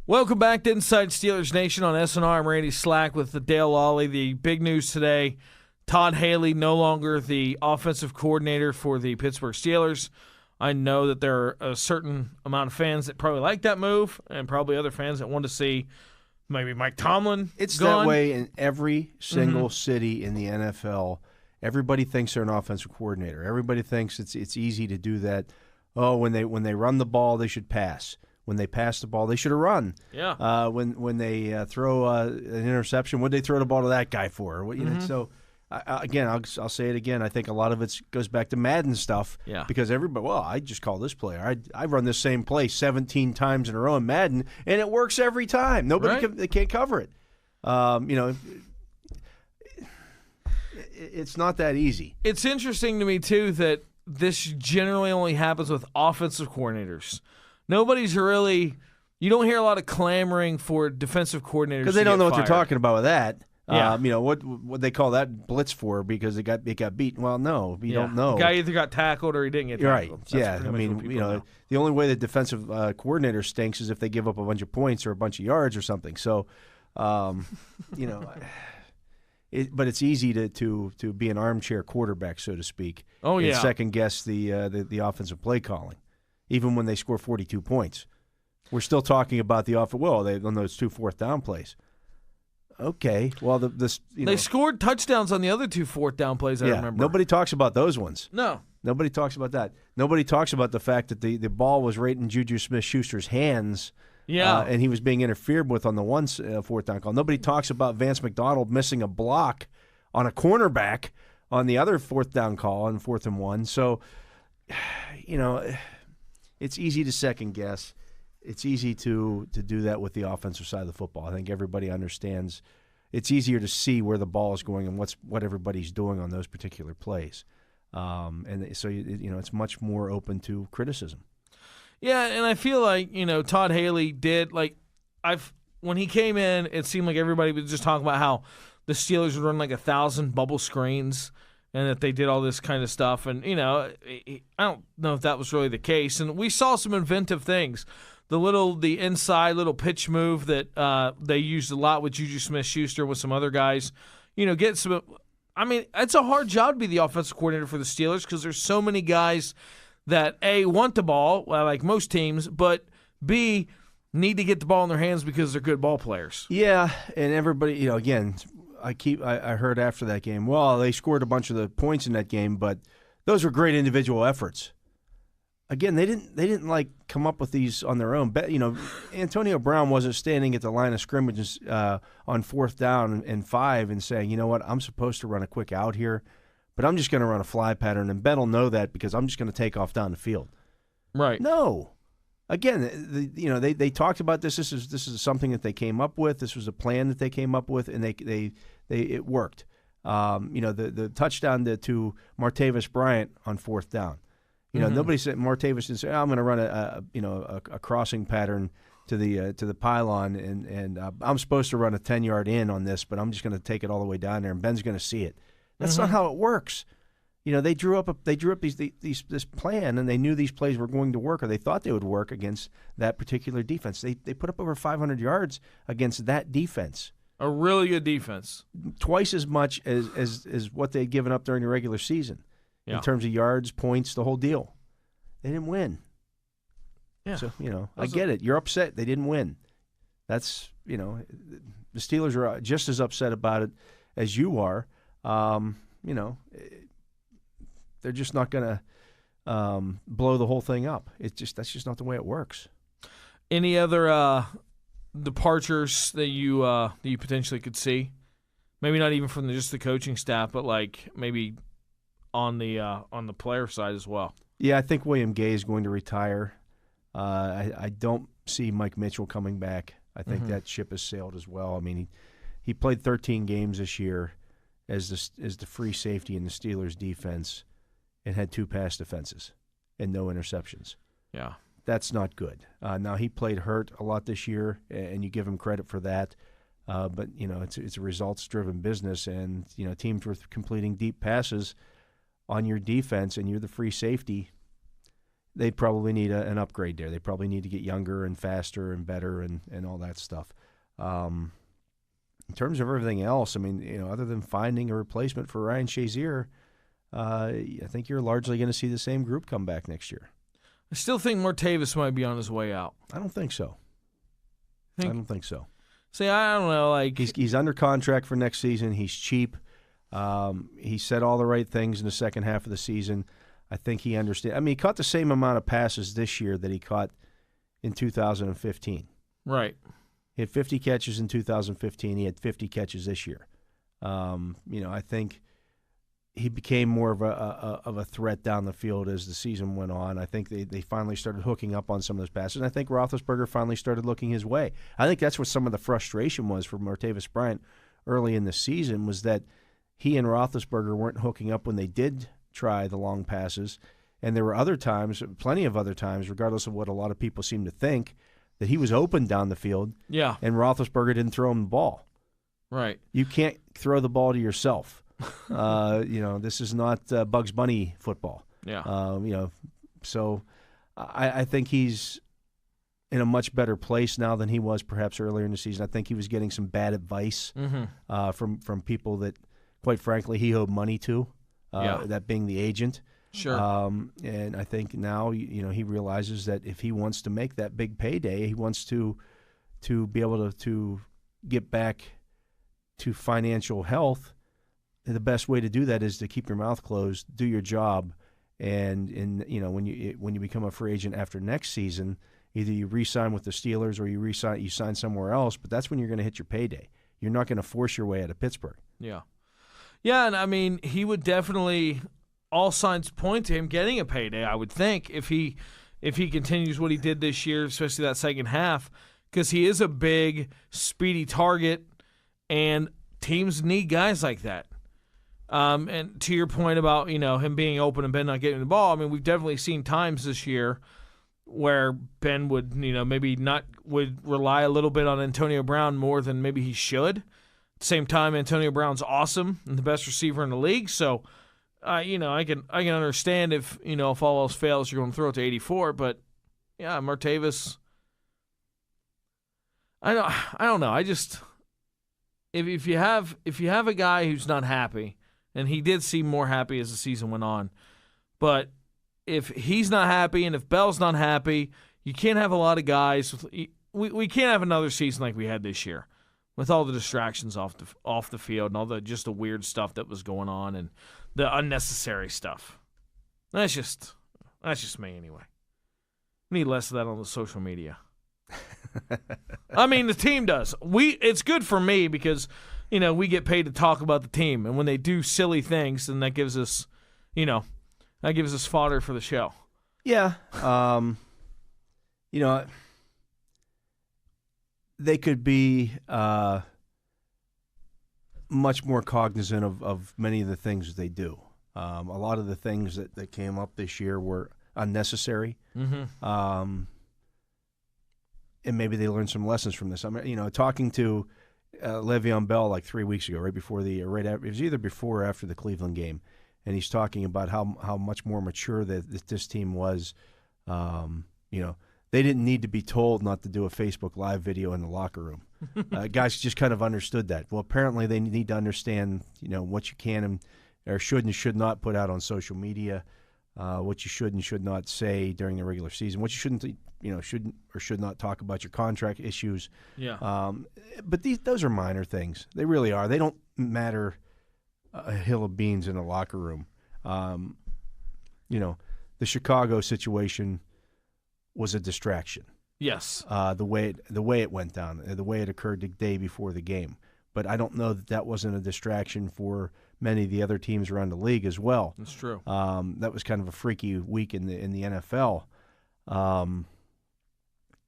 Welcome back to Inside Steelers Nation on SNR. I'm Randy Slack with the Dale Lolley. The big news today, Todd Haley no longer the offensive coordinator for the Pittsburgh Steelers. I know that there are a certain amount of fans that probably like that move and probably other fans that want to see maybe Mike Tomlin It's gone. that way in every single city in the NFL. Everybody thinks they're an offensive coordinator. Everybody thinks it's easy to do that. Oh, when they run the ball, they should pass. When they pass the ball, they should have run. Yeah. When they throw an interception, what did they throw the ball to that guy for? You know, so again, I'll say it again. I think a lot of it goes back to Madden stuff. Yeah. Because everybody, well, I just call this player. I run this same play 17 times in a row in Madden, and it works every time. Nobody they can't cover it. It's not that easy. It's interesting to me, too, that this generally only happens with offensive coordinators. Nobody's really – you don't hear a lot of clamoring for defensive coordinators because they don't know what fired. they're talking about with that. Yeah. What they call that blitz for because it got beaten. Well, no, you don't know. The guy either got tackled or he didn't get tackled. Right. Yeah. I mean, the only way the defensive coordinator stinks is if they give up a bunch of points or a bunch of yards or something. So, but it's easy to be an armchair quarterback, so to speak. Oh, yeah. And second guess the offensive play calling, even when they score 42 points. We're still talking about the offense. Well, on those 2 4th down plays. Okay. Well, they scored touchdowns on the other 2 4th down plays, I remember. Nobody talks about those ones. No. Nobody talks about that. Nobody talks about the fact that the ball was right in Juju Smith-Schuster's hands. Yeah. And he was being interfered with on the 4th down call. Nobody talks about Vance McDonald missing a block on a cornerback on the other 4th down call on 4th and 1. So, it's easy to second guess. It's easy to do that with the offensive side of the football. I think everybody understands it's easier to see where the ball is going and what everybody's doing on those particular plays. And so, it's much more open to criticism. Yeah, and I feel like, Todd Haley did, when he came in, it seemed like everybody was just talking about how the Steelers would run 1,000 bubble screens and that they did all this kind of stuff. And, I don't know if that was really the case. And we saw some inventive things. The inside little pitch move that they used a lot with Juju Smith-Schuster with some other guys. It's a hard job to be the offensive coordinator for the Steelers because there's so many guys that, A, want the ball, like most teams, but, B, need to get the ball in their hands because they're good ball players. Yeah, and everybody, again, I heard after that game, well, they scored a bunch of the points in that game, but those were great individual efforts. Again, they didn't come up with these on their own. Antonio Brown wasn't standing at the line of scrimmage on 4th down and 5 and saying, you know what, I'm supposed to run a quick out here, but I'm just going to run a fly pattern, and Ben will know that because I'm just going to take off down the field. Right. No. Again, they talked about this. This is something that they came up with. This was a plan that they came up with, and it worked. The touchdown to Martavis Bryant on 4th down. Nobody said Martavis didn't say, I'm going to run a crossing pattern to the pylon, and I'm supposed to run a 10-yard in on this, but I'm just going to take it all the way down there, and Ben's going to see it. That's not how it works. They drew up this plan, and they knew these plays were going to work, or they thought they would work against that particular defense. They put up over 500 yards against that defense. A really good defense. Twice as much as what they'd given up during the regular season. Yeah. In terms of yards, points, the whole deal. They didn't win. Yeah. So, I get it. You're upset they didn't win. That's, the Steelers are just as upset about it as you are. They're just not going to blow the whole thing up. That's just not the way it works. Any other departures that you potentially could see? Maybe not even from just the coaching staff, but maybe on the player side as well. Yeah, I think William Gay is going to retire. I don't see Mike Mitchell coming back. I think that ship has sailed as well. I mean, he played 13 games this year as the free safety in the Steelers defense and had 2 pass defenses and no interceptions. Yeah. That's not good. Now, he played hurt a lot this year, and you give him credit for that. But, it's a results-driven business, and, teams were completing deep passes on your defense, and you're the free safety. they probably need an upgrade there. They probably need to get younger and faster and better and all that stuff. In terms of everything else, I mean, other than finding a replacement for Ryan Shazier, I think you're largely going to see the same group come back next year. I still think Martavis might be on his way out. I don't think so. I don't think so. See, I don't know. Like he's under contract for next season. He's cheap. He said all the right things in the second half of the season. I think he understands. I mean, he caught the same amount of passes this year that he caught in 2015. Right. He had 50 catches in 2015. He had 50 catches this year. I think he became more of a threat down the field as the season went on. I think they finally started hooking up on some of those passes, and I think Roethlisberger finally started looking his way. I think that's what some of the frustration was for Martavis Bryant early in the season, was that he and Roethlisberger weren't hooking up when they did try the long passes, and there were other times, plenty of other times, regardless of what a lot of people seem to think, that he was open down the field, yeah, and Roethlisberger didn't throw him the ball. Right. You can't throw the ball to yourself. This is not Bugs Bunny football. Yeah. So I think he's in a much better place now than he was perhaps earlier in the season. I think he was getting some bad advice from people that, quite frankly, he owed money to, that being the agent. Sure. And I think now, he realizes that if he wants to make that big payday, he wants to be able to get back to financial health. The best way to do that is to keep your mouth closed, do your job, and when you become a free agent after next season, either you re-sign with the Steelers or you sign somewhere else. But that's when you're going to hit your payday. You're not going to force your way out of Pittsburgh. Yeah, and I mean, he would definitely. All signs point to him getting a payday, I would think, if he continues what he did this year, especially that second half, because he is a big, speedy target, and teams need guys like that. And to your point about him being open and Ben not getting the ball, I mean, we've definitely seen times this year where Ben would would rely a little bit on Antonio Brown more than maybe he should. At the same time, Antonio Brown's awesome and the best receiver in the league, so. I can understand if all else fails, you're going to throw it to 84. But yeah, Martavis. I don't know. I just if you have a guy who's not happy, and he did seem more happy as the season went on, but if he's not happy and if Bell's not happy, you can't have a lot of guys. We can't have another season like we had this year, with all the distractions off the field and all the weird stuff that was going on and the unnecessary stuff. That's just me anyway. We need less of that on the social media. I mean, the team does. It's good for me because we get paid to talk about the team, and when they do silly things, then that gives us fodder for the show. Yeah. They could be much more cognizant of many of the things that they do. A lot of the things that came up this year were unnecessary. Mm-hmm. And maybe they learned some lessons from this. I mean, talking to Le'Veon Bell like 3 weeks ago, it was either before or after the Cleveland game, and he's talking about how much more mature that this team was. They didn't need to be told not to do a Facebook Live video in the locker room. Guys just kind of understood that. Well, apparently they need to understand, what you can or should and should not put out on social media, what you should and should not say during the regular season, what you shouldn't, should or should not talk about your contract issues. Yeah. But those are minor things. They really are. They don't matter a hill of beans in a locker room. The Chicago situation was a distraction. Yes. The way it went down, the way it occurred the day before the game. But I don't know that wasn't a distraction for many of the other teams around the league as well. That's true. That was kind of a freaky week in the NFL.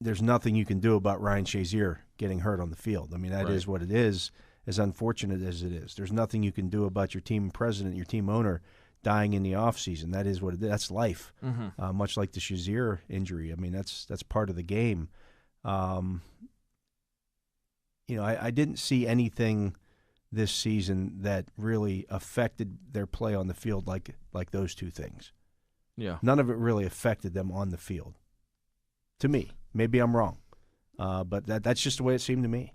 There's nothing you can do about Ryan Shazier getting hurt on the field. I mean, that is what it is, as unfortunate as it is. There's nothing you can do about your team president, your team owner, dying in the offseason. That is what it is. That's life, much like the Shazier injury. I mean, that's part of the game. I didn't see anything this season that really affected their play on the field like those two things. Yeah. None of it really affected them on the field. To me. Maybe I'm wrong. But that's just the way it seemed to me.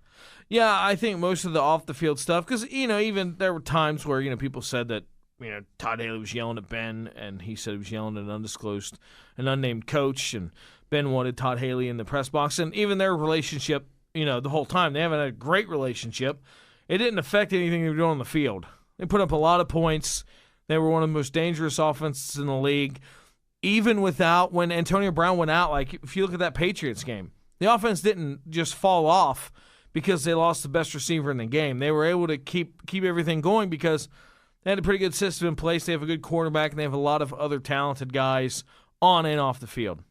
Yeah, I think most of the off-the-field stuff, because, even there were times where, people said that, Todd Haley was yelling at Ben, and he said he was yelling at an unnamed coach, and Ben wanted Todd Haley in the press box. And even their relationship, the whole time, they haven't had a great relationship. It didn't affect anything they were doing on the field. They put up a lot of points. They were one of the most dangerous offenses in the league. Even without, when Antonio Brown went out, like if you look at that Patriots game, the offense didn't just fall off because they lost the best receiver in the game. They were able to keep everything going because they had a pretty good system in place. They have a good quarterback, and they have a lot of other talented guys on and off the field.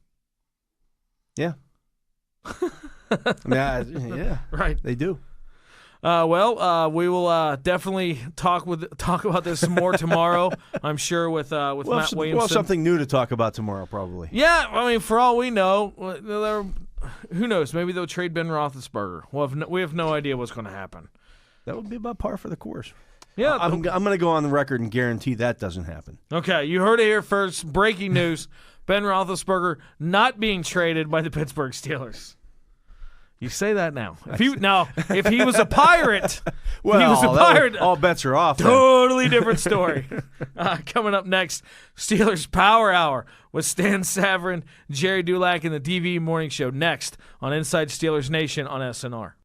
Yeah. Yeah. Right. They do. We will definitely talk about this more tomorrow. I'm sure with Matt Williamson. We'll have something new to talk about tomorrow, probably. Yeah, I mean, for all we know, who knows? Maybe they'll trade Ben Roethlisberger. We have no idea what's going to happen. That would be about par for the course. Yeah, I'm going to go on the record and guarantee that doesn't happen. Okay, you heard it here first. Breaking news: Ben Roethlisberger not being traded by the Pittsburgh Steelers. You say that now. If he was a Pirate, all bets are off. Totally different story. Coming up next, Steelers Power Hour with Stan Savran, Jerry Dulac, and the DV Morning Show next on Inside Steelers Nation on SNR.